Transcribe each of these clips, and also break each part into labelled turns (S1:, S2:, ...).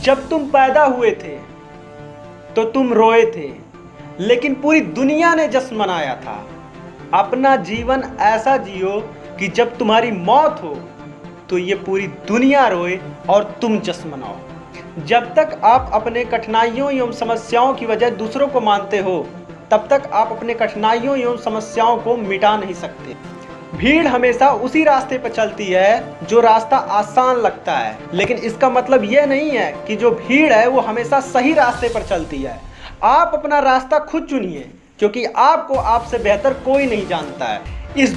S1: जब तुम पैदा हुए थे तो तुम रोए थे, लेकिन पूरी दुनिया ने जश्न मनाया था। अपना जीवन ऐसा जियो कि जब तुम्हारी मौत हो तो ये पूरी दुनिया रोए और तुम जश्न मनाओ। जब तक आप अपने कठिनाइयों एवं समस्याओं की वजह दूसरों को मानते हो, तब तक आप अपने कठिनाइयों एवं समस्याओं को मिटा नहीं सकते। भीड़ हमेशा उसी रास्ते पर चलती है जो रास्ता आसान लगता है, लेकिन इसका मतलब यह नहीं है कि जो भीड़ है वो हमेशा सही रास्ते पर चलती है। आप अपना रास्ता खुद चुनिए, क्योंकि आपको आपसे बेहतर कोई नहीं जानता है। इस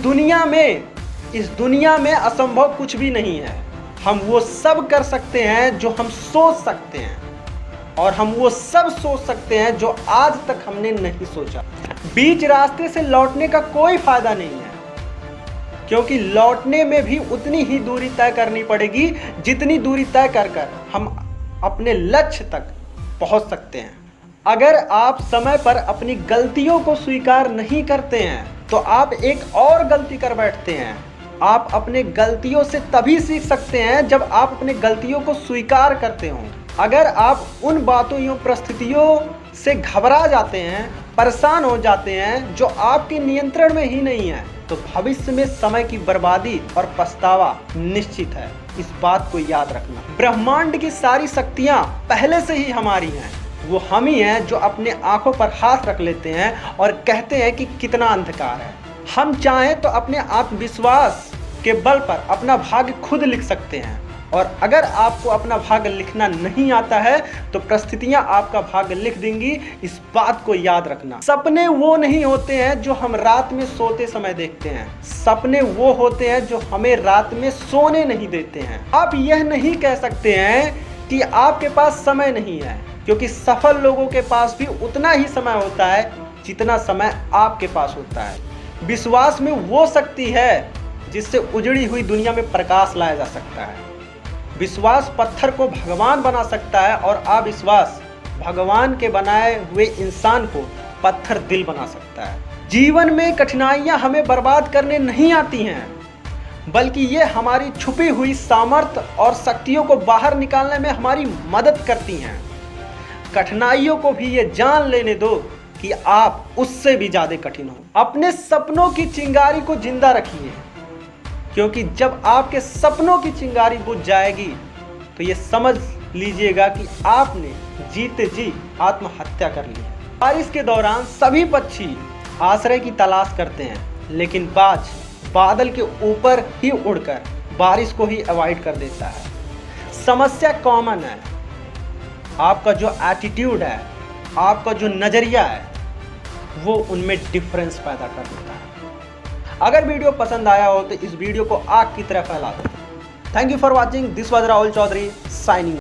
S1: दुनिया में असंभव कुछ भी नहीं है। हम वो सब कर सकते हैं जो हम सोच सकते हैं, और हम वो सब सोच सकते हैं जो आज तक हमने नहीं सोचा। बीच रास्ते से लौटने का कोई फायदा नहीं है, क्योंकि लौटने में भी उतनी ही दूरी तय करनी पड़ेगी जितनी दूरी तय कर हम अपने लक्ष्य तक पहुंच सकते हैं। अगर आप समय पर अपनी गलतियों को स्वीकार नहीं करते हैं तो आप एक और गलती कर बैठते हैं। आप अपने गलतियों से तभी सीख सकते हैं जब आप अपने गलतियों को स्वीकार करते हो। अगर आप उन बातों एवं परिस्थितियों से घबरा जाते हैं, परेशान हो जाते हैं जो आपके नियंत्रण में ही नहीं है, तो भविष्य में समय की बर्बादी और पछतावा निश्चित है। इस बात को याद रखना। ब्रह्मांड की सारी शक्तियां पहले से ही हमारी हैं। वो हम ही हैं जो अपने आंखों पर हाथ रख लेते हैं और कहते हैं कि कितना अंधकार है। हम चाहें तो अपने आत्मविश्वास के बल पर अपना भाग्य खुद लिख सकते हैं, और अगर आपको अपना भाग्य लिखना नहीं आता है तो परिस्थितियां आपका भाग्य लिख देंगी। इस बात को याद रखना। सपने वो नहीं होते हैं जो हम रात में सोते समय देखते हैं। सपने वो होते हैं जो हमें रात में सोने नहीं देते हैं। आप यह नहीं कह सकते हैं कि आपके पास समय नहीं है, क्योंकि सफल लोगों के पास भी उतना ही समय होता है जितना समय आपके पास होता है। विश्वास में वो शक्ति है जिससे उजड़ी हुई दुनिया में प्रकाश लाया जा सकता है। विश्वास पत्थर को भगवान बना सकता है, और अविश्वास भगवान के बनाए हुए इंसान को पत्थर दिल बना सकता है। जीवन में कठिनाइयां हमें बर्बाद करने नहीं आती हैं, बल्कि ये हमारी छुपी हुई सामर्थ्य और शक्तियों को बाहर निकालने में हमारी मदद करती हैं। कठिनाइयों को भी ये जान लेने दो कि आप उससे भी ज्यादा कठिन हो। अपने सपनों की चिंगारी को जिंदा रखिए, क्योंकि जब आपके सपनों की चिंगारी बुझ जाएगी तो ये समझ लीजिएगा कि आपने जीते जी आत्महत्या कर ली। बारिश के दौरान सभी पक्षी आश्रय की तलाश करते हैं, लेकिन बाज बादल के ऊपर ही उड़कर बारिश को ही अवॉइड कर देता है। समस्या कॉमन है। आपका जो एटीट्यूड है, आपका जो नज़रिया है, वो उनमें डिफरेंस पैदा कर देता है। अगर वीडियो पसंद आया हो तो इस वीडियो को आग की तरह फैला दो। Thank you for watching. This was Rahul Chaudhary signing.